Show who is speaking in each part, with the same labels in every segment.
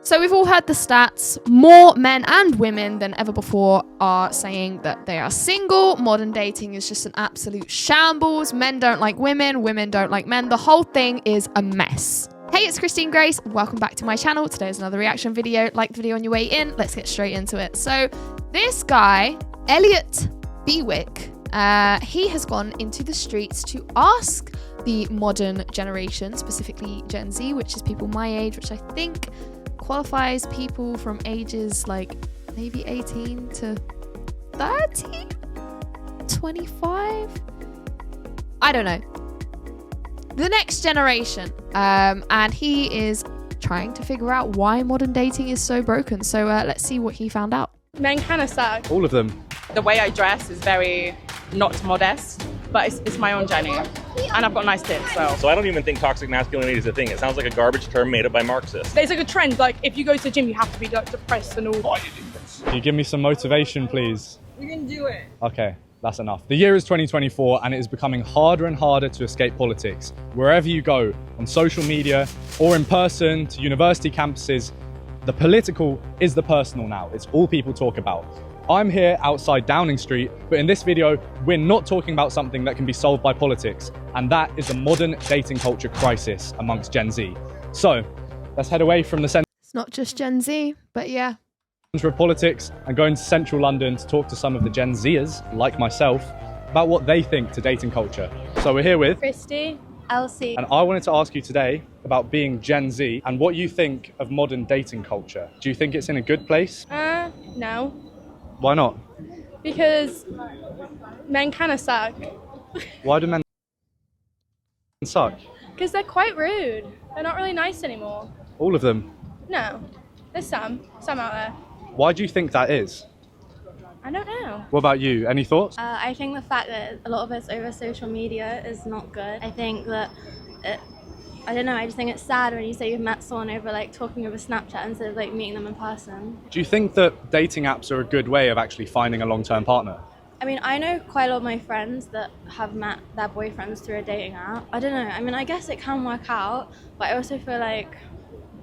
Speaker 1: So we've all heard the stats. More men and women than ever before are saying that they are single. Modern dating is just an absolute shambles. Men don't like women, women don't like men. The whole thing is a mess. Hey, it's Christine Grace. Welcome back to my channel. Today is another reaction video. Like the video on your way in. Let's get straight into it. So this guy, Elliot Bewick, he has gone into the streets to ask the modern generation, specifically Gen Z, which is people my age, which I think qualifies people from ages like maybe 18 to 30, 25. I don't know. The next generation. And he is trying to figure out why modern dating is so broken. So let's see what he found out.
Speaker 2: Men kind of suck.
Speaker 3: All of them.
Speaker 2: The way I dress is very not modest, but it's my own journey. And I've got nice tits,
Speaker 4: So I don't even think toxic masculinity is a thing. It sounds like a garbage term made up by Marxists.
Speaker 2: There's like a trend, like if you go to the gym, you have to be like depressed and all.
Speaker 3: Can you give me some motivation, please?
Speaker 2: You can do it.
Speaker 3: Okay, that's enough. The year is 2024 and it is becoming harder and harder to escape politics. Wherever you go, on social media or in person to university campuses, the political is the personal now. It's all people talk about. I'm here outside Downing Street, but in this video, we're not talking about something that can be solved by politics, and that is the modern dating culture crisis amongst Gen Z. So let's head away from the centre
Speaker 1: It's not just Gen Z, but yeah.
Speaker 3: of politics and go into central London to talk to some of the Gen Zers, like myself, about what they think to dating culture. So we're here with
Speaker 2: Christy, Elsie.
Speaker 3: and I wanted to ask you today about being Gen Z and what you think of modern dating culture. Do you think it's in a good place?
Speaker 2: No.
Speaker 3: Why not?
Speaker 2: Because men kind of suck.
Speaker 3: Why do men suck?
Speaker 2: Because they're quite rude. They're not really nice anymore.
Speaker 3: All of them.
Speaker 2: No. There's some out there.
Speaker 3: Why do you think that is?
Speaker 2: I don't know.
Speaker 3: What about you? Any thoughts?
Speaker 5: I think the fact that a lot of it's over social media is not good. I think that I don't know, I just think it's sad when you say you've met someone over like talking over Snapchat instead of like meeting them in person.
Speaker 3: Do you think that dating apps are a good way of actually finding a long-term partner?
Speaker 5: I mean, I know quite a lot of my friends that have met their boyfriends through a dating app. I don't know, I mean, I guess it can work out, but I also feel like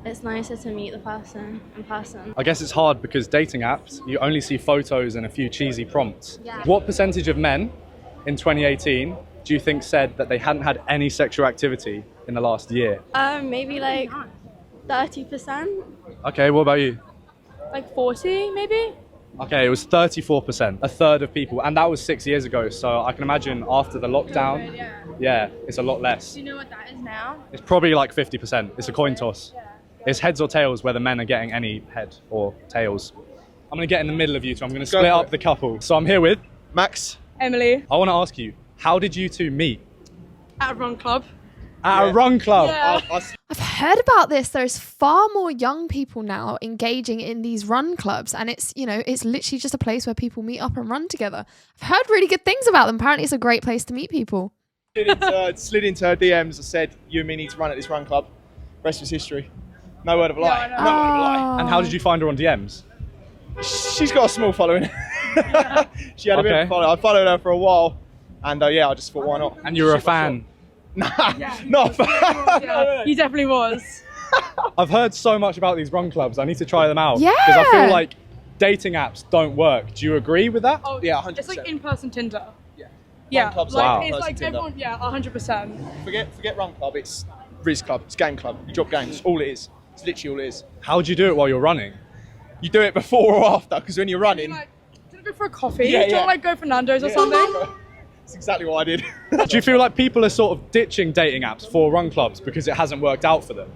Speaker 5: it's nicer to meet the person in person.
Speaker 3: I guess it's hard because dating apps, you only see photos and a few cheesy prompts.
Speaker 5: Yeah.
Speaker 3: What percentage of men in 2018 do you think said that they hadn't had any sexual activity in the last year?
Speaker 5: Maybe like 30%.
Speaker 3: Okay, what about you?
Speaker 2: Like 40 maybe?
Speaker 3: Okay, it was 34%, a third of people, and that was 6 years ago, so I can imagine after the lockdown, yeah, it's a lot less.
Speaker 2: Do you know what that is now?
Speaker 3: It's probably like 50%, it's a coin toss. It's heads or tails whether men are getting any head or tails. I'm gonna get in the middle of you two, I'm gonna split up the couple. So I'm here with
Speaker 6: Max.
Speaker 2: Emily.
Speaker 3: I wanna ask you, how did you two meet?
Speaker 2: At a run club.
Speaker 3: At a run club?
Speaker 2: Yeah.
Speaker 1: I've heard about this. There's far more young people now engaging in these run clubs, and it's, you know, it's literally just a place where people meet up and run together. I've heard really good things about them. Apparently it's a great place to meet people.
Speaker 6: Slid into her DMs and said, you and me need to run at this run club. Rest was history. No word of a lie.
Speaker 2: No,
Speaker 6: No word of a lie.
Speaker 3: And how did you find her on DMs?
Speaker 6: She's got a small following. She had a bit of a following. I followed her for a while, and yeah, I just thought, why not?
Speaker 3: And you were a fan?
Speaker 6: Nah, not a fan.
Speaker 2: Yeah, he definitely was.
Speaker 3: I've heard so much about these run clubs, I need to try them out.
Speaker 1: Yeah.
Speaker 3: Because I feel like dating apps don't work. Do you agree with that?
Speaker 2: Oh,
Speaker 6: Yeah, 100%.
Speaker 2: It's like in-person Tinder.
Speaker 6: Yeah.
Speaker 2: Yeah,
Speaker 6: Run clubs
Speaker 2: like
Speaker 3: Wow.
Speaker 2: it's
Speaker 6: in-person
Speaker 2: like
Speaker 6: Tinder.
Speaker 2: everyone. Yeah, 100%.
Speaker 6: Forget run club. It's Riz club. It's game club. You drop games. All it is. It's literally all it is.
Speaker 3: How do you do it while you're running?
Speaker 6: You do it before or after, because when you're running,
Speaker 2: Like, do you go for a coffee?
Speaker 6: Yeah,
Speaker 2: Do you
Speaker 6: yeah.
Speaker 2: want like go for Nando's or
Speaker 6: Yeah.
Speaker 2: something?
Speaker 6: That's exactly what I did.
Speaker 3: Do you feel like people are sort of ditching dating apps for run clubs because it hasn't worked out for them?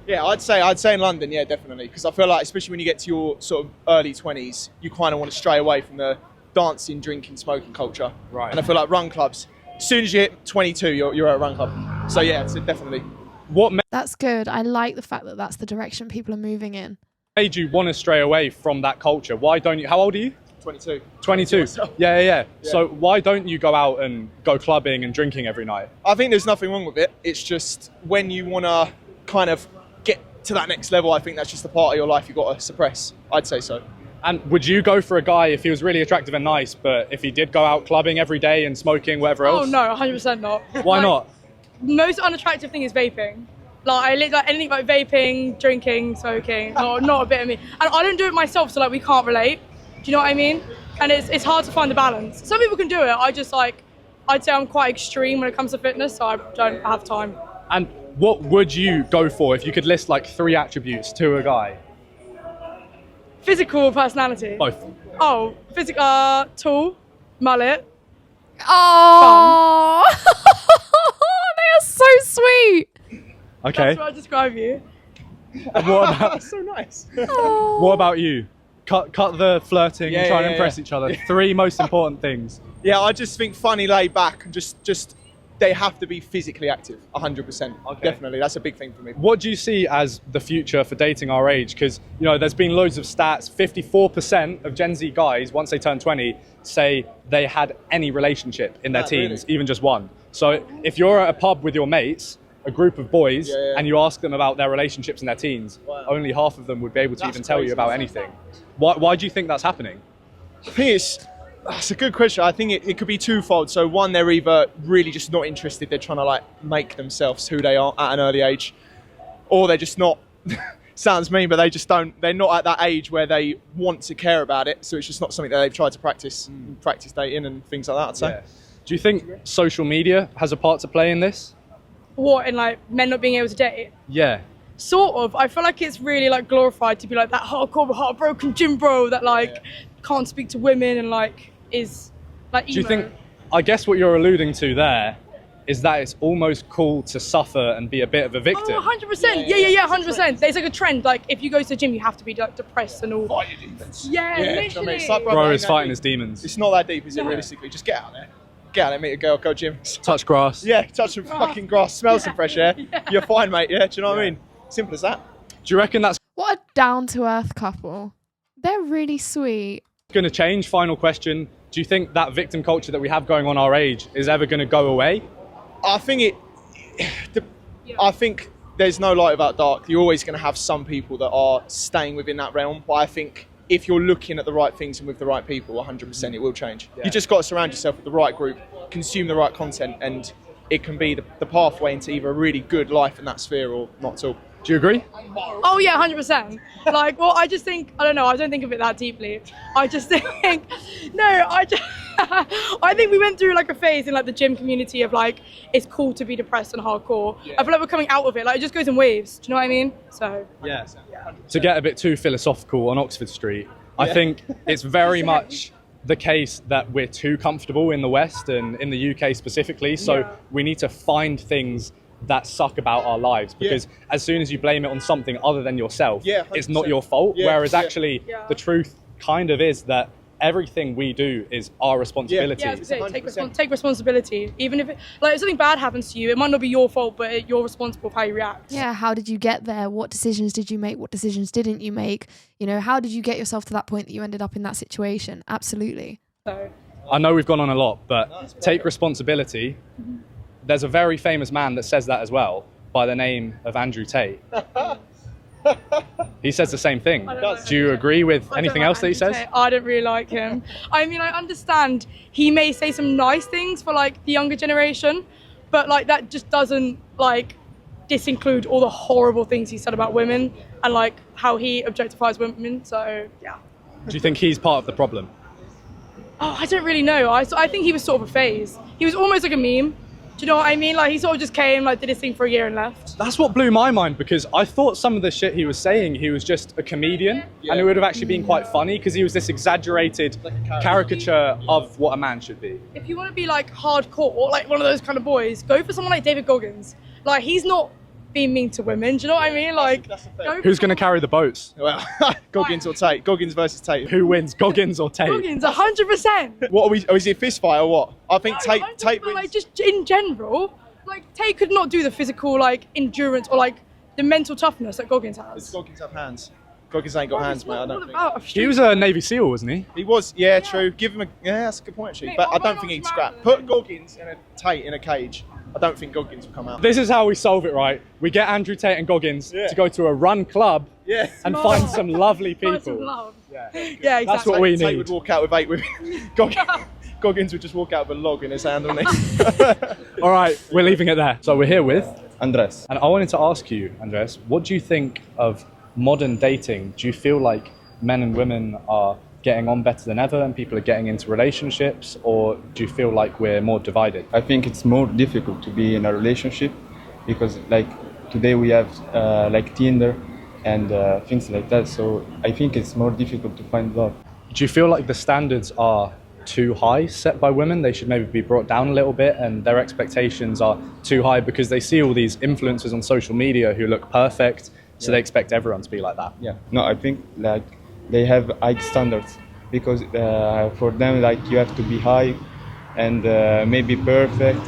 Speaker 6: Yeah, I'd say in London, yeah, definitely, because I feel like, especially when you get to your sort of early 20s, you kind of want to stray away from the dancing, drinking, smoking culture.
Speaker 3: Right.
Speaker 6: And I feel like run clubs, as soon as you hit 22, you're at a run club. So yeah, so definitely.
Speaker 3: What
Speaker 1: That's good. I like the fact that that's the direction people are moving in.
Speaker 3: made you want to stray away from that culture? Why don't you? How old are you?
Speaker 6: 22.
Speaker 3: 22.
Speaker 6: myself.
Speaker 3: Yeah. So why don't you go out and go clubbing and drinking every night?
Speaker 6: I think there's nothing wrong with it. It's just when you want to kind of get to that next level, I think that's just the part of your life you've got to suppress. I'd say so.
Speaker 3: And would you go for a guy if he was really attractive and nice, but if he did go out clubbing every day and smoking, whatever else?
Speaker 2: Oh no, 100% not.
Speaker 3: Why
Speaker 2: Like,
Speaker 3: not?
Speaker 2: Most unattractive thing is vaping. Like anything like vaping, drinking, smoking, not a bit of me. And I don't do it myself, so like we can't relate. Do you know what I mean? And it's hard to find the balance. Some people can do it. I'd say I'm quite extreme when it comes to fitness, so I don't have time.
Speaker 3: And what would you go for if you could list like 3 attributes to a guy?
Speaker 2: Physical, personality.
Speaker 3: Both.
Speaker 2: Oh, physical, tall, mullet.
Speaker 1: Oh, they are so sweet.
Speaker 3: Okay.
Speaker 2: That's what I describe you.
Speaker 3: And what about
Speaker 6: That's so nice.
Speaker 3: what about you? Cut the flirting and try and
Speaker 6: Yeah,
Speaker 3: impress
Speaker 6: yeah.
Speaker 3: each other. 3 most important things.
Speaker 6: Yeah, I just think funny, laid back, and just they have to be physically active, 100%.
Speaker 3: Okay.
Speaker 6: Definitely, that's a big thing for me.
Speaker 3: What do you see as the future for dating our age? Because, you know, there's been loads of stats. 54% of Gen Z guys, once they turn 20, say they had any relationship in their teens,
Speaker 6: Really?
Speaker 3: even just one. So if you're at a pub with your mates, a group of boys, and you ask them about their relationships in their teens, only half of them would be able to
Speaker 6: That's
Speaker 3: even tell you
Speaker 6: crazy.
Speaker 3: about anything. Why do you think that's happening?
Speaker 6: I think that's a good question. I think it could be twofold. So one, they're either really just not interested, they're trying to like make themselves who they are at an early age, or they're just not, sounds mean, but they're not at that age where they want to care about it. So it's just not something that they've tried to practice dating and things like that, I'd say.
Speaker 3: Yeah. Do you think social media has a part to play in this?
Speaker 2: What, in like men not being able to date?
Speaker 3: Yeah.
Speaker 2: Sort of. I feel like it's really like glorified to be like that hardcore, heartbroken gym bro that like can't speak to women and like is like emo.
Speaker 3: Do you think, I guess what you're alluding to there is that it's almost cool to suffer and be a bit of a victim?
Speaker 2: Oh, 100%. Yeah, 100%. There's like a trend. Like if you go to the gym, you have to be like depressed and all.
Speaker 6: Fight your demons.
Speaker 2: Yeah,
Speaker 6: do you know what I
Speaker 2: literally.
Speaker 6: mean? It's like,
Speaker 3: Bro
Speaker 6: it
Speaker 3: is
Speaker 6: ain't that
Speaker 3: fighting
Speaker 6: deep.
Speaker 3: his demons.
Speaker 6: It's not that deep, is it, realistically? Just get out there. Get out there, meet a girl, go gym.
Speaker 3: Touch grass.
Speaker 6: Yeah, touch some fucking grass, smell some fresh air. You're fine, mate. Yeah, do you know what I mean? Simple as that.
Speaker 3: Do you reckon that's
Speaker 1: What a down-to-earth couple. They're really sweet.
Speaker 3: going to change? Final question. Do you think that victim culture that we have going on our age is ever going to go away?
Speaker 6: I think I think there's no light without dark. You're always going to have some people that are staying within that realm. But I think if you're looking at the right things and with the right people, 100% it will change. You just got to surround yourself with the right group, consume the right content, and it can be the pathway into either a really good life in that sphere or not at all.
Speaker 3: Do you agree?
Speaker 2: Oh yeah, 100%. Like, well, I just think, I don't know, I don't think of it that deeply. I just think, I think we went through like a phase in like the gym community of like, it's cool to be depressed and hardcore. I feel like we're coming out of it, like it just goes in waves, do you know what I mean? So.
Speaker 3: Yeah. To get a bit too philosophical on Oxford Street, I think it's very much the case that we're too comfortable in the West and in the UK specifically, so we need to find things that suck about our lives, because as soon as you blame it on something other than yourself, it's not your fault, whereas actually the truth kind of is that everything we do is our responsibility.
Speaker 2: Yeah, I was gonna say, take responsibility. Even if if something bad happens to you, it might not be your fault, but you're responsible for how you react.
Speaker 1: Yeah, how did you get there? What decisions did you make? What decisions didn't you make? You know, how did you get yourself to that point that you ended up in that situation? Absolutely.
Speaker 2: So.
Speaker 3: I know we've gone on a lot, but take responsibility. There's a very famous man that says that as well, by the name of Andrew Tate. He says the same thing. Do you agree with anything else that he says?
Speaker 2: I don't really like him. I mean, I understand he may say some nice things for like the younger generation, but like that just doesn't like disinclude all the horrible things he said about women and like how he objectifies women. So yeah.
Speaker 3: Do you think he's part of the problem?
Speaker 2: Oh, I don't really know. I think he was sort of a phase. He was almost like a meme. Do you know what I mean? Like he sort of just came, like did his thing for a year and left.
Speaker 3: That's what blew my mind, because I thought some of the shit he was saying, he was just a comedian, and it would have actually been quite funny because he was this exaggerated caricature of what a man should be.
Speaker 2: If you want to be like hardcore, like one of those kind of boys, go for someone like David Goggins. Like he's not being mean to women. Do you know what I mean? Like,
Speaker 3: Who's going to carry the boats?
Speaker 6: Well, Goggins or Tate? Goggins versus Tate.
Speaker 3: Who wins, Goggins or Tate?
Speaker 2: Goggins, 100%.
Speaker 6: What are we? Is it a fist fight or what? I think Tate
Speaker 2: But
Speaker 6: wins.
Speaker 2: like just in general, like Tate could not do the physical like endurance or like the mental toughness that Goggins has.
Speaker 6: Goggins have hands. Goggins ain't got hands, mate. I don't think.
Speaker 3: He was a Navy SEAL, wasn't he?
Speaker 6: He was, yeah, true. Give him a, that's a good point actually.
Speaker 2: Mate,
Speaker 6: But I
Speaker 2: what
Speaker 6: don't
Speaker 2: about
Speaker 6: think he'd
Speaker 2: Osman
Speaker 6: scrap.
Speaker 2: and
Speaker 6: Put Goggins and a Tate in a cage. I don't think Goggins will come out.
Speaker 3: This is how we solve it, right? We get Andrew Tate and Goggins to go to a run club and find some lovely people.
Speaker 2: Find some love.
Speaker 6: Yeah,
Speaker 2: exactly.
Speaker 3: That's what we
Speaker 6: Tate
Speaker 3: need.
Speaker 6: would walk out with 8 women. Goggins would just walk out with a log in his hand, wouldn't he?
Speaker 3: All right, we're leaving it there. So we're here with
Speaker 7: Andres.
Speaker 3: And I wanted to ask you, Andres, what do you think of modern dating? Do you feel like men and women are getting on better than ever and people are getting into relationships, or do you feel like we're more divided?
Speaker 7: I think it's more difficult to be in a relationship because like today we have like Tinder and things like that. So I think it's more difficult to find love.
Speaker 3: Do you feel like the standards are too high set by women? They should maybe be brought down a little bit, and their expectations are too high because they see all these influencers on social media who look perfect, so they expect everyone to be like that.
Speaker 7: Yeah. No, I think like they have high standards because for them like you have to be high and maybe perfect.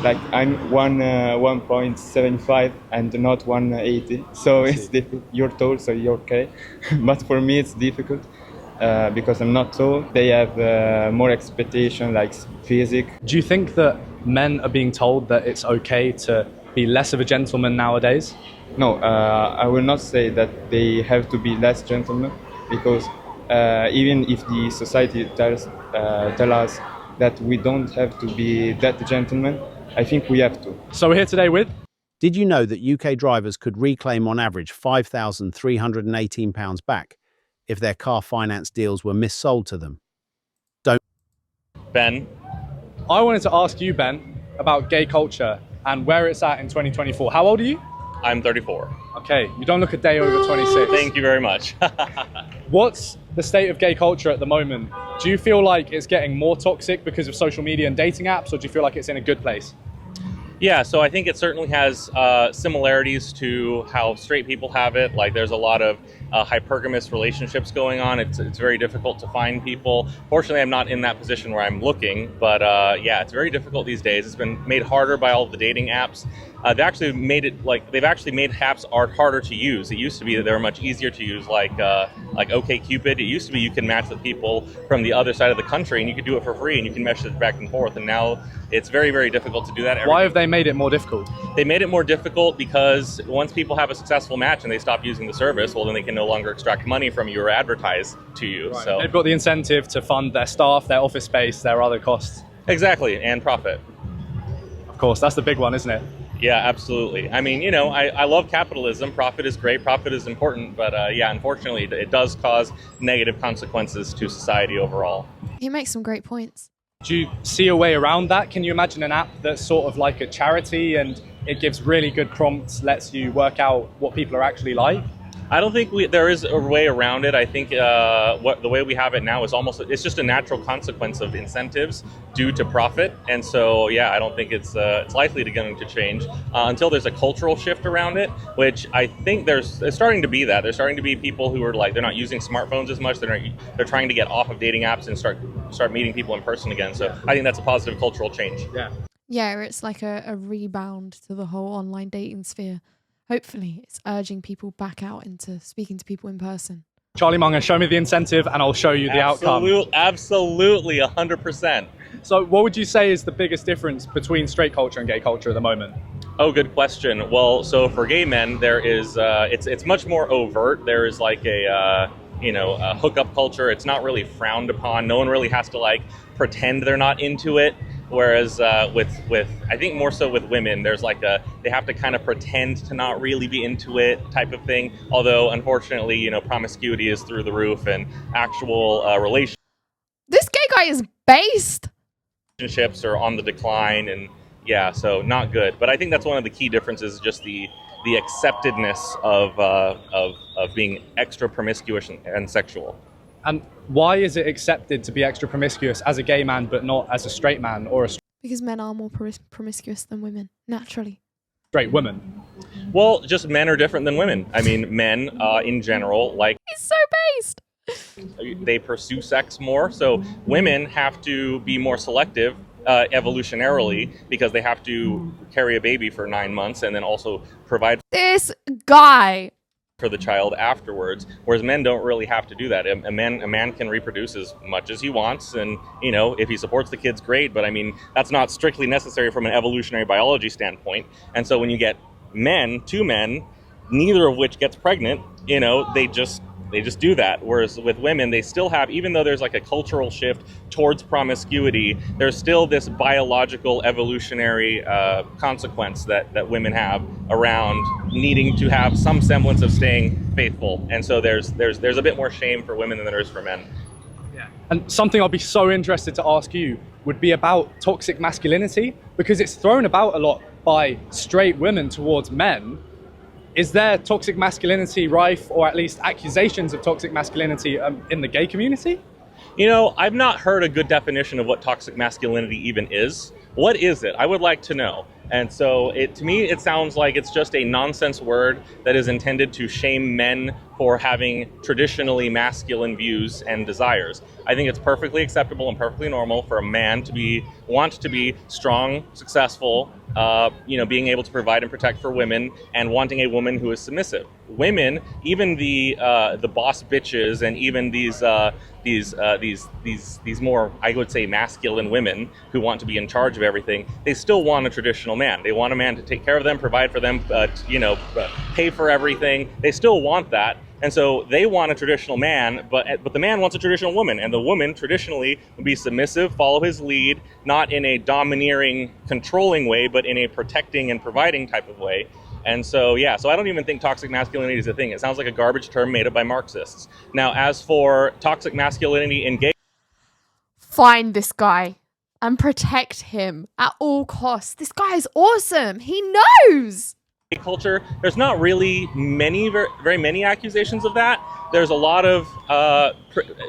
Speaker 7: Like I'm 1.75 and not 180, so it's difficult. You're tall, so you're okay, but for me it's difficult. Because I'm not tall, they have more expectation like physique.
Speaker 3: Do you think that men are being told that it's okay to be less of a gentleman nowadays?
Speaker 7: No, I will not say that they have to be less gentlemen because even if the society tell us that we don't have to be that gentleman, I think we have to.
Speaker 3: So we're here today with...
Speaker 8: Did you know that UK drivers could reclaim on average £5,318 back if their car finance deals were missold to them?
Speaker 4: Ben,
Speaker 3: I wanted to ask you, Ben, about gay culture and where it's at in 2024. How old are you?
Speaker 4: I'm 34.
Speaker 3: Okay, you don't look a day over 26.
Speaker 4: Thank you very much.
Speaker 3: What's the state of gay culture at the moment? Do you feel like it's getting more toxic because of social media and dating apps, or do you feel like it's in a good place?
Speaker 4: Yeah, so I think it certainly has similarities to how straight people have it. Like there's a lot of hypergamous relationships going on. It's very difficult to find people. Fortunately, I'm not in that position where I'm looking, but yeah, it's very difficult these days. It's been made harder by all of the dating apps. They've actually made apps harder to use. It used to be that they were much easier to use, like OkCupid. It used to be you can match with people from the other side of the country and you could do it for free and you can message back and forth. And now it's very, very difficult to do that.
Speaker 3: Why have they made it more difficult?
Speaker 4: They made it more difficult because once people have a successful match and they stop using the service, well, then they can no longer extract money from you or advertise to you.
Speaker 3: Right.
Speaker 4: So
Speaker 3: they've got the incentive to fund their staff, their office space, their other costs.
Speaker 4: exactly, and profit.
Speaker 3: Of course, that's the big one, isn't it?
Speaker 4: Yeah, absolutely. I mean, I love capitalism. Profit is great. Profit is important. But yeah, unfortunately, it does cause negative consequences to society overall.
Speaker 1: He makes some great points.
Speaker 3: Do you see a way around that? Can you imagine an app that's sort of like a charity and it gives really good prompts, lets you work out what people are actually like?
Speaker 4: I don't think there is a way around it. I think the way we have it now is it's just a natural consequence of incentives due to profit. And so, yeah, I don't think it's likely going to change until there's a cultural shift around it, which I think there's starting to be that. There's starting to be people who are like, they're not using smartphones as much. They're trying to get off of dating apps and start meeting people in person again. So I think that's a positive cultural change.
Speaker 1: Yeah, it's like a rebound to the whole online dating sphere. Hopefully, it's urging people back out into speaking to people in person.
Speaker 3: Charlie Munger, show me the incentive and I'll show you the outcome.
Speaker 4: Absolutely, 100%.
Speaker 3: So what would you say is the biggest difference between straight culture and gay culture at the moment?
Speaker 4: Oh, good question. Well, so for gay men, there is, it's much more overt. There is like a hookup culture. It's not really frowned upon. No one really has to like pretend they're not into it. Whereas with I think more so with women, there's like they have to kind of pretend to not really be into it type of thing. Although unfortunately, promiscuity is through the roof and actual
Speaker 1: This gay guy is based.
Speaker 4: relationships are on the decline, and yeah, so not good. But I think that's one of the key differences, just the acceptedness of being extra promiscuous and sexual.
Speaker 3: And why is it accepted to be extra promiscuous as a gay man but not as a straight man or a
Speaker 1: Because men are more promiscuous than women, naturally.
Speaker 3: straight woman?
Speaker 4: Well, just men are different than women. I mean, men in general, like,
Speaker 1: He's so based.
Speaker 4: they pursue sex more. So women have to be more selective evolutionarily because they have to carry a baby for 9 months and then also provide
Speaker 1: This guy.
Speaker 4: for the child afterwards, whereas men don't really have to do that. A man can reproduce as much as he wants, and if he supports the kids, great, but I mean that's not strictly necessary from an evolutionary biology standpoint. And so when you get two men, neither of which gets pregnant, they just They just do that. Whereas with women, they still have, even though there's like a cultural shift towards promiscuity, there's still this biological evolutionary consequence that women have around needing to have some semblance of staying faithful. And so there's a bit more shame for women than there is for men.
Speaker 3: Yeah. And something I'll be so interested to ask you would be about toxic masculinity, because it's thrown about a lot by straight women towards men. Is there toxic masculinity rife, or at least accusations of toxic masculinity in the gay community?
Speaker 4: You know, I've not heard a good definition of what toxic masculinity even is. What is it? I would like to know. And so to me, it sounds like it's just a nonsense word that is intended to shame men for having traditionally masculine views and desires. I think it's perfectly acceptable and perfectly normal for a man to want to be strong, successful, being able to provide and protect for women, and wanting a woman who is submissive. Women, even the boss bitches, and even these more, I would say, masculine women who want to be in charge of everything, they still want a traditional man. They want a man to take care of them, provide for them, pay for everything. They still want that. And so they want a traditional man, but the man wants a traditional woman, and the woman traditionally would be submissive, follow his lead, not in a domineering, controlling way, but in a protecting and providing type of way. And so, so I don't even think toxic masculinity is a thing. It sounds like a garbage term made up by Marxists. Now, as for toxic masculinity in gay...
Speaker 1: Find this guy and protect him at all costs. This guy is awesome. He knows.
Speaker 4: Culture, there's not really very many accusations of that. There's a lot of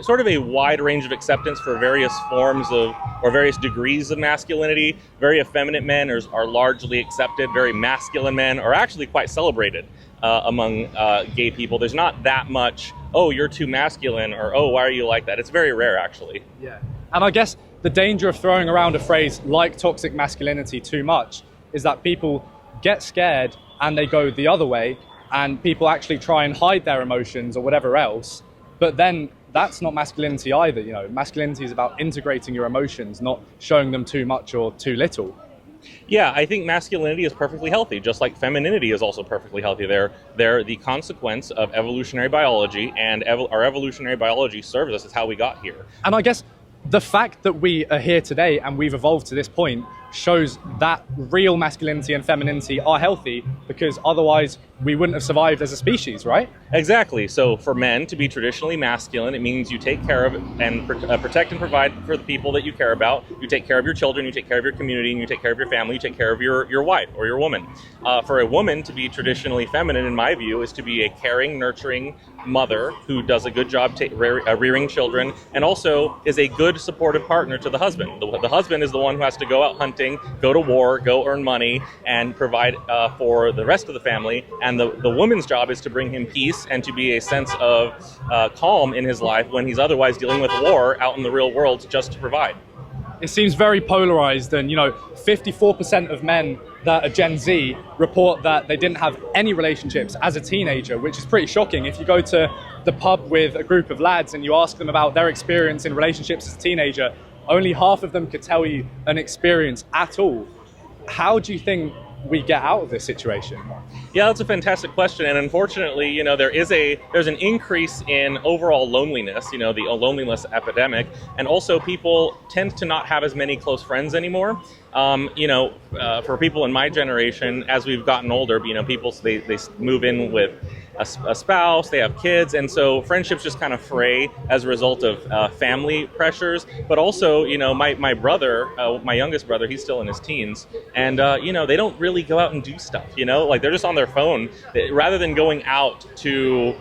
Speaker 4: sort of a wide range of acceptance for various forms of, or various degrees of masculinity. Very effeminate men are largely accepted. Very masculine men are actually quite celebrated among gay people. There's not that much, oh, you're too masculine, or oh, why are you like that? It's very rare, actually.
Speaker 3: Yeah. And I guess the danger of throwing around a phrase like toxic masculinity too much is that people get scared and they go the other way, and people actually try and hide their emotions or whatever else. But then that's not masculinity either. You know, masculinity is about integrating your emotions, not showing them too much or too little.
Speaker 4: Yeah, I think masculinity is perfectly healthy, just like femininity is also perfectly healthy. They're the consequence of evolutionary biology, and our evolutionary biology serves us as how we got here.
Speaker 3: And I guess the fact that we are here today and we've evolved to this point shows that real masculinity and femininity are healthy, because otherwise we wouldn't have survived as a species, right?
Speaker 4: Exactly. So for men to be traditionally masculine, it means you take care of and protect and provide for the people that you care about. You take care of your children, you take care of your community, and you take care of your family, you take care of your wife or your woman. For a woman to be traditionally feminine, in my view, is to be a caring, nurturing mother who does a good job rearing children, and also is a good supportive partner to the husband. The husband is the one who has to go out hunting, go to war, go earn money, and provide for the rest of the family. And the woman's job is to bring him peace and to be a sense of calm in his life when he's otherwise dealing with war out in the real world, just to provide.
Speaker 3: It seems very polarized, and 54% of men that are Gen Z report that they didn't have any relationships as a teenager, which is pretty shocking. If you go to the pub with a group of lads and you ask them about their experience in relationships as a teenager, only half of them could tell you an experience at all. How do you think we get out of this situation?
Speaker 4: Yeah, that's a fantastic question, and unfortunately, there's an increase in overall loneliness, the loneliness epidemic, and also people tend to not have as many close friends anymore. For people in my generation, as we've gotten older, people they move in with a spouse, they have kids, and so friendships just kind of fray as a result of family pressures. But also, my brother, my youngest brother, he's still in his teens, and they don't really go out and do stuff. Like they're just on their phone rather than going out to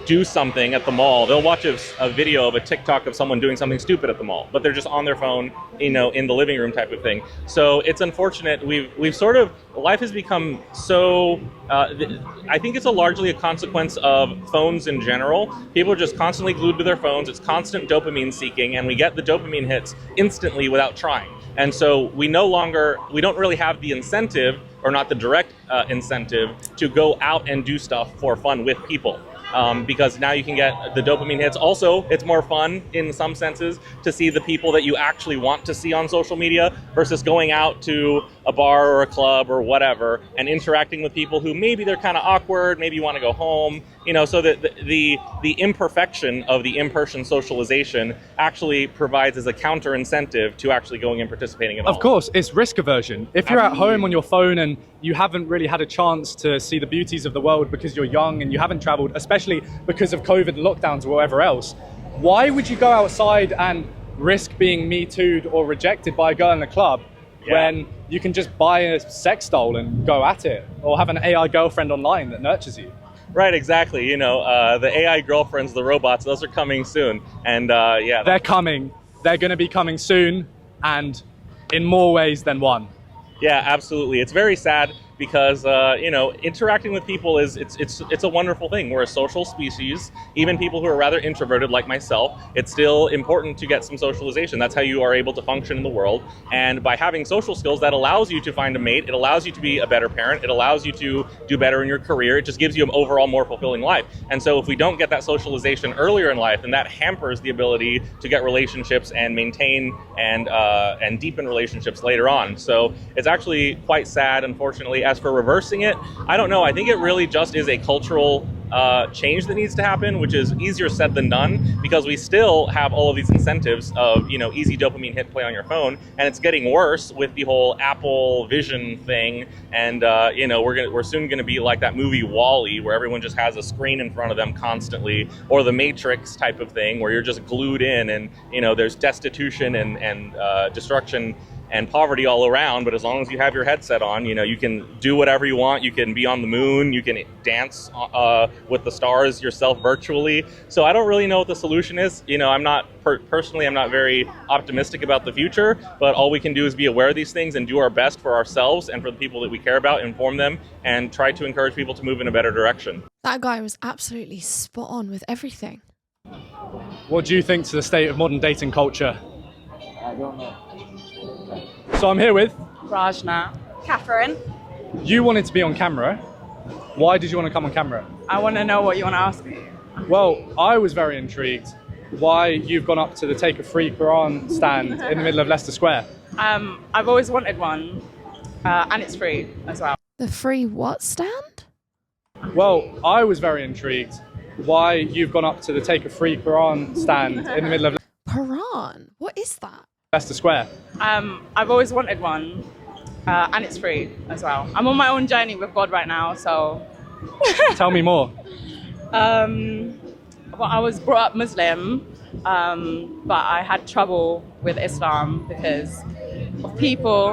Speaker 4: do something at the mall. They'll watch a video of a TikTok of someone doing something stupid at the mall, but they're just on their phone, in the living room type of thing. So it's unfortunate. We've sort of, life has become so, I think it's largely a consequence of phones in general. People are just constantly glued to their phones. It's constant dopamine seeking, and we get the dopamine hits instantly without trying. And so we don't really have the incentive, or not the direct incentive, to go out and do stuff for fun with people. Because now you can get the dopamine hits. Also, it's more fun in some senses to see the people that you actually want to see on social media versus going out to a bar or a club or whatever and interacting with people who maybe they're kind of awkward, maybe you want to go home, So that the imperfection of the in-person socialization actually provides as a counter incentive to actually going and participating at all.
Speaker 3: Of course, it's risk aversion. If you're at home on your phone and you haven't really had a chance to see the beauties of the world because you're young and you haven't traveled, especially because of COVID lockdowns or whatever else, why would you go outside and risk being Me Too'd or rejected by a girl in a club when you can just buy a sex doll and go at it, or have an AI girlfriend online that nurtures you?
Speaker 4: Right, exactly. The AI girlfriends, the robots, those are coming soon. And
Speaker 3: they're coming. They're going to be coming soon, and in more ways than one.
Speaker 4: Yeah, absolutely. It's very sad because interacting with people it's a wonderful thing. We're a social species. Even people who are rather introverted like myself, it's still important to get some socialization. That's how you are able to function in the world. And by having social skills, that allows you to find a mate. It allows you to be a better parent. It allows you to do better in your career. It just gives you an overall more fulfilling life. And so if we don't get that socialization earlier in life, then that hampers the ability to get relationships and maintain and deepen relationships later on. So it's actually quite sad, unfortunately. As for reversing it, I don't know. I think it really just is a cultural change that needs to happen, which is easier said than done, because we still have all of these incentives of easy dopamine hit play on your phone, and it's getting worse with the whole Apple Vision thing. And we're soon going to be like that movie WALL-E, where everyone just has a screen in front of them constantly, or the Matrix type of thing, where you're just glued in, and there's destitution and destruction and poverty all around. But as long as you have your headset on, you can do whatever you want. You can be on the moon. You can dance with the stars yourself virtually. So I don't really know what the solution is. I'm not personally, I'm not very optimistic about the future, but all we can do is be aware of these things and do our best for ourselves and for the people that we care about, inform them, and try to encourage people to move in a better direction.
Speaker 1: That guy was absolutely spot on with everything.
Speaker 3: What do you think to the state of modern dating culture?
Speaker 9: I don't know.
Speaker 3: So I'm here with
Speaker 10: Rajna.
Speaker 11: Catherine.
Speaker 3: You. Wanted to be on camera. Why did you want to come on camera?
Speaker 10: I want to know what you want to ask me.
Speaker 3: Well, I was very intrigued why you've gone up to the Take a Free Quran stand in the middle of Leicester Square.
Speaker 10: I've always wanted one, and it's free as well.
Speaker 1: The free what stand?
Speaker 3: Well, I was very intrigued why you've gone up to the Take a Free Quran stand in the middle of
Speaker 1: Quran? What is that?
Speaker 3: Leicester Square.
Speaker 10: I've always wanted one, and it's free as well. I'm on my own journey with God right now, so...
Speaker 3: Tell me more.
Speaker 10: Well, I was brought up Muslim, but I had trouble with Islam because of people,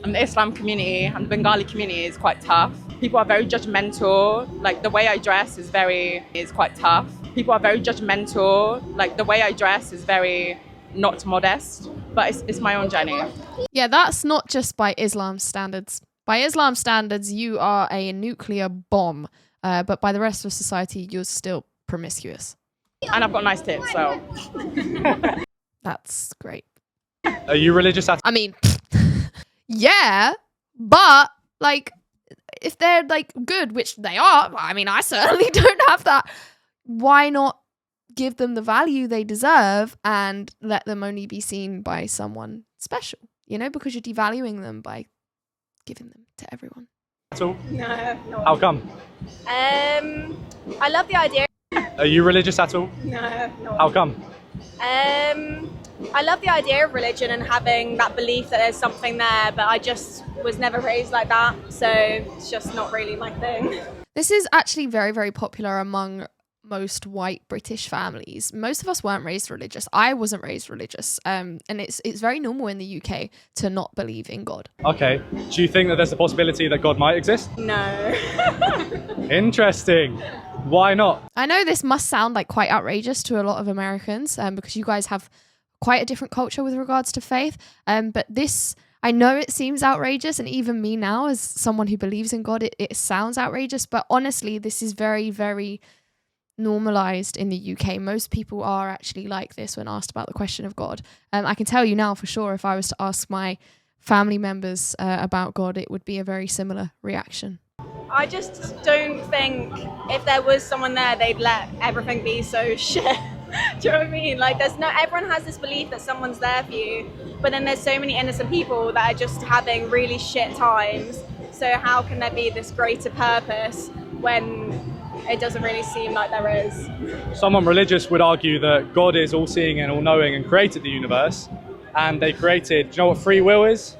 Speaker 10: and the Islam community and the Bengali community is quite tough. People are very judgmental. Like, the way I dress is quite tough. People are very judgmental. Like, the way I dress is very not modest, but it's my own journey.
Speaker 1: Yeah, that's not just by Islam standards. By Islam standards, you are a nuclear bomb, but by the rest of society, you're still promiscuous.
Speaker 10: And I've got nice tits, so.
Speaker 1: That's great.
Speaker 3: Are you religious at all?
Speaker 1: I mean, yeah, but like, if they're like good, which they are, I mean, I certainly don't have that. Why not give them the value they deserve and let them only be seen by someone special, because you're devaluing them by giving them to everyone.
Speaker 3: At all?
Speaker 11: No.
Speaker 3: How come?
Speaker 11: I love the idea.
Speaker 3: Are you religious at all?
Speaker 11: No.
Speaker 3: How come?
Speaker 11: I love the idea of religion and having that belief that there's something there, but I just was never raised like that, so it's just not really my thing.
Speaker 1: This is actually very, very popular among most white British families. Most of us weren't raised religious. I wasn't raised religious. And it's very normal in the UK to not believe in God.
Speaker 3: Okay. Do you think that there's a possibility that God might exist?
Speaker 11: No.
Speaker 3: Interesting. Why not?
Speaker 1: I know this must sound like quite outrageous to a lot of Americans, because you guys have quite a different culture with regards to faith. But this, I know it seems outrageous, and even me now, as someone who believes in God, it sounds outrageous. But honestly, this is very, very normalized in the UK. Most people are actually like this when asked about the question of God. I can tell you now for sure, if I was to ask my family members about God, it would be a very similar reaction.
Speaker 11: I just don't think if there was someone there, they'd let everything be so shit. Do you know what I mean? Like, everyone has this belief that someone's there for you, but then there's so many innocent people that are just having really shit times. So how can there be this greater purpose when it doesn't really seem like there is.
Speaker 3: Someone religious would argue that God is all-seeing and all-knowing and created the universe, and they created, do you know what free will is?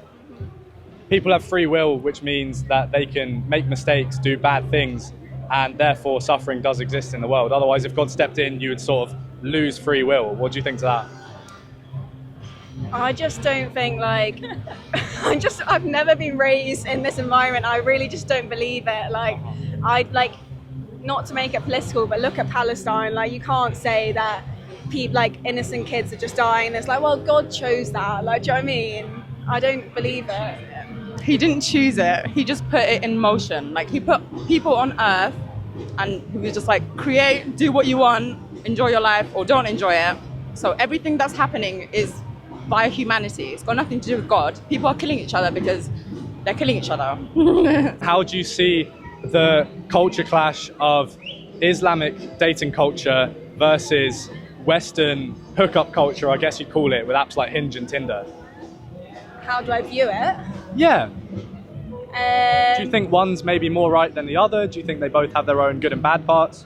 Speaker 3: People have free will, which means that they can make mistakes, do bad things, and therefore suffering does exist in the world. Otherwise, if God stepped in, you would sort of lose free will. What do you think to that?
Speaker 11: I just don't think like I've never been raised in this environment. I really just don't believe it. Like I'd like, not to make it political, but look at Palestine. Like you can't say that people, like innocent kids are just dying. It's like, well, God chose that. Like, do you know what I mean? I don't believe it.
Speaker 10: He didn't choose it. He just put it in motion. Like he put people on earth and he was just like, create, do what you want, enjoy your life or don't enjoy it. So everything that's happening is via humanity. It's got nothing to do with God. People are killing each other because they're killing each other.
Speaker 3: How do you see the culture clash of Islamic dating culture versus Western hookup culture, I guess you'd call it, with apps like Hinge and Tinder?
Speaker 11: How do I view it?
Speaker 3: Yeah. Do you think one's maybe more right than the other? Do you think they both have their own good and bad parts?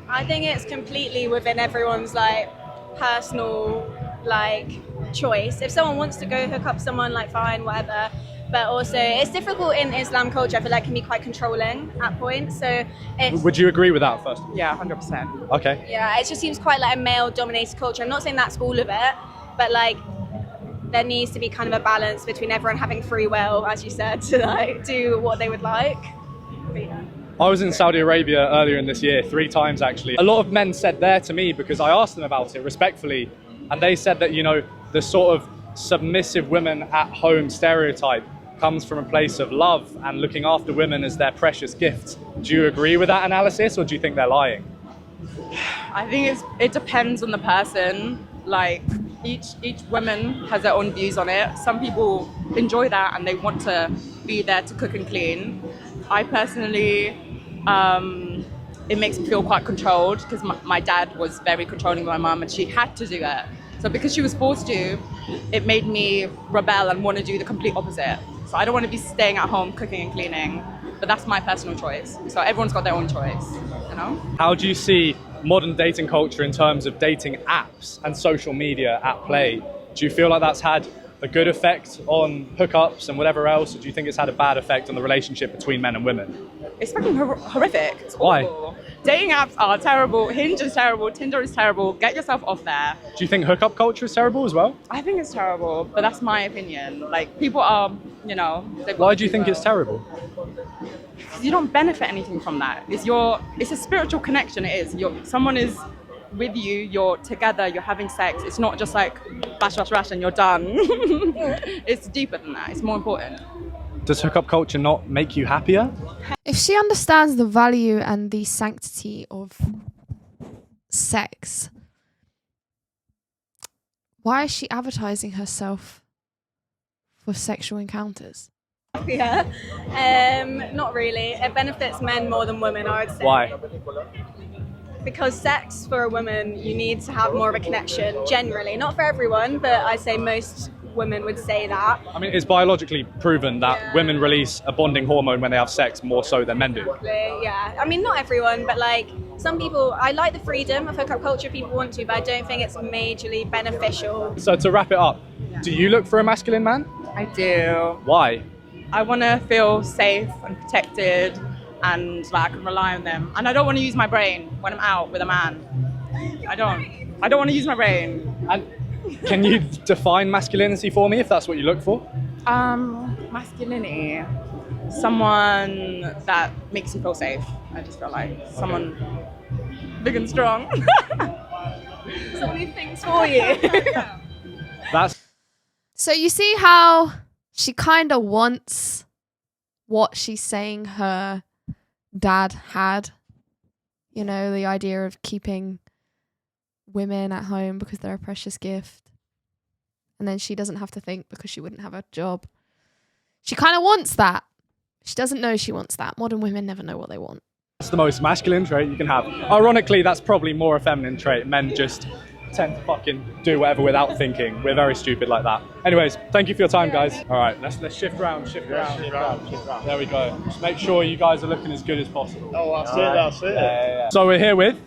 Speaker 11: I think it's completely within everyone's like personal like choice. If someone wants to go hook up someone, like fine, whatever. But also it's difficult in Islam culture. I feel like it can be quite controlling at points. So it's,
Speaker 3: Would you agree with that first?
Speaker 10: Yeah, 100%.
Speaker 3: Okay.
Speaker 11: yeah, it just seems quite like a male-dominated culture. I'm not saying that's all of it, but like there needs to be kind of a balance between everyone having free will, as you said, to like do what they would like. But, yeah.
Speaker 3: I was in Saudi Arabia earlier in this year, 3 times actually. A lot of men said there to me, because I asked them about it respectfully, and they said that, you know, the sort of submissive women at home stereotype comes from a place of love and looking after women as their precious gifts. Do you agree with that analysis, or do you think they're lying?
Speaker 10: I think it depends on the person. Like each woman has their own views on it. Some people enjoy that and they want to be there to cook and clean. I personally, it makes me feel quite controlled because my dad was very controlling with my mum and she had to do it. So because she was forced to, it made me rebel and want to do the complete opposite. So I don't want to be staying at home cooking and cleaning, but that's my personal choice. So everyone's got their own choice, you know?
Speaker 3: How do you see modern dating culture in terms of dating apps and social media at play? Do you feel like that's had a good effect on hookups and whatever else, or do you think it's had a bad effect on the relationship between men and women?
Speaker 10: It's fucking horrific. It's
Speaker 3: Why?
Speaker 10: awful. Dating apps are terrible. Hinge is terrible. Tinder is terrible. Get yourself off there.
Speaker 3: Do you think hookup culture is terrible as well?
Speaker 10: I think it's terrible, but that's my opinion. Like people are, you know.
Speaker 3: Why do you think it's terrible?
Speaker 10: You don't benefit anything from that. It's a spiritual connection. It is. Someone is with you. You're together. You're having sex. It's not just like bash, bash, bash, and you're done. It's deeper than that. It's more important.
Speaker 3: Does hookup culture not make you happier?
Speaker 1: If she understands the value and the sanctity of sex, why is she advertising herself for sexual encounters?
Speaker 11: Yeah, not really. It benefits men more than women, I would say.
Speaker 3: Why?
Speaker 11: Because sex for a woman, you need to have more of a connection, generally. Not for everyone, but I'd say most women would say that.
Speaker 3: I mean, it's biologically proven that women release a bonding hormone when they have sex more so than men do.
Speaker 11: Yeah, I mean, not everyone, but like some people, I like the freedom of hookup culture if people want to, but I don't think it's majorly beneficial.
Speaker 3: So to wrap it up, do you look for a masculine man?
Speaker 10: I do.
Speaker 3: Why?
Speaker 10: I want to feel safe and protected and like I can rely on them. And I don't want to use my brain when I'm out with a man. I don't want to use my brain.
Speaker 3: And can you define masculinity for me if that's what you look for?
Speaker 10: Masculinity. Someone that makes you feel safe. I just feel like someone big and strong.
Speaker 11: So many things for you.
Speaker 1: So you see how she kind of wants what she's saying her dad had, you know, the idea of keeping women at home because they're a precious gift, and then she doesn't have to think because she wouldn't have a job. She kind of wants that. She doesn't know she wants that. Modern women never know what they want.
Speaker 3: That's the most masculine trait you can have. Ironically, that's probably more a feminine trait. Men just tend to fucking do whatever without thinking. We're very stupid like that. Anyways, thank you for your time, guys. All right, let's shift round. There we go. Just make sure you guys are looking as good as possible.
Speaker 9: Oh, that's it.
Speaker 3: Yeah. So we're here with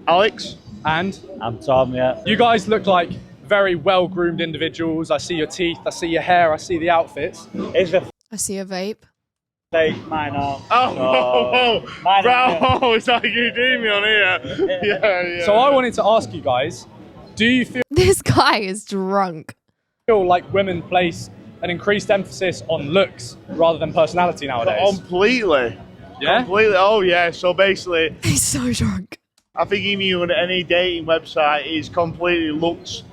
Speaker 9: Alex.
Speaker 3: And
Speaker 9: I'm Tom, yeah.
Speaker 3: you guys look like very well-groomed individuals. I see your teeth, I see your hair, I see the outfits.
Speaker 1: I see a vape.
Speaker 9: Mine are.
Speaker 12: Oh, bro, it's like you do me on here. Yeah.
Speaker 3: So I wanted to ask you guys, do you
Speaker 1: This guy is drunk.
Speaker 3: feel like women place an increased emphasis on looks rather than personality nowadays?
Speaker 12: Completely.
Speaker 3: Yeah?
Speaker 12: Completely. Oh, yeah. So basically,
Speaker 1: He's so drunk.
Speaker 12: I think even any dating website is completely looks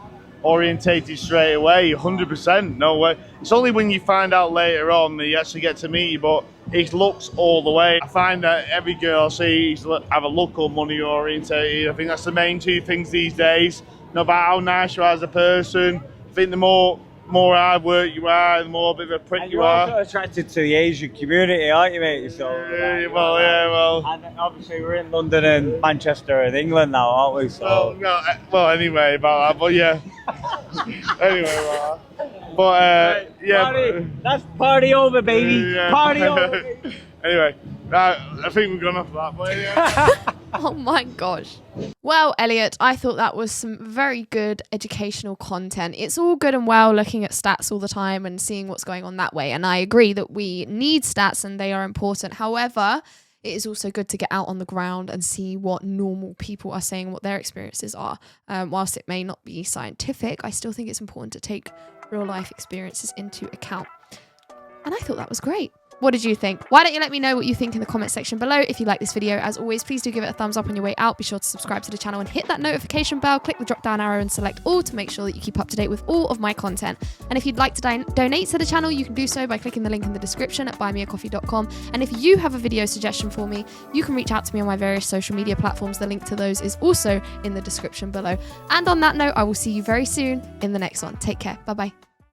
Speaker 12: orientated straight away. 100%. No way. It's only when you find out later on that you actually get to meet you, but it looks all the way. I find that every girl I see is have a look or money orientated. I think that's the main two things these days. No matter how nice you are as a person, I think the more hard work you are, the more bit of a prick you are.
Speaker 9: You're also attracted to the Asian community, aren't you, mate? So,
Speaker 12: well.
Speaker 9: And obviously we're in London and Manchester and England now, aren't we? So.
Speaker 12: Anyway about that, but yeah. Anyway, yeah.
Speaker 9: Party. That's party over, baby.
Speaker 12: Yeah.
Speaker 9: Party over. Baby.
Speaker 12: Anyway, I think we've gone off that, but yeah.
Speaker 1: Oh my gosh. Well, Elliot, I thought that was some very good educational content. It's all good and well looking at stats all the time and seeing what's going on that way. And I agree that we need stats and they are important. However, it is also good to get out on the ground and see what normal people are saying, what their experiences are. Whilst it may not be scientific, I still think it's important to take real life experiences into account. And I thought that was great. What did you think? Why don't you let me know what you think in the comment section below. If you like this video, as always, please do give it a thumbs up on your way out. Be sure to subscribe to the channel and hit that notification bell. Click the drop down arrow and select all to make sure that you keep up to date with all of my content. And if you'd like to donate to the channel, you can do so by clicking the link in the description at buymeacoffee.com. And if you have a video suggestion for me, you can reach out to me on my various social media platforms. The link to those is also in the description below. And on that note, I will see you very soon in the next one. Take care. Bye-bye.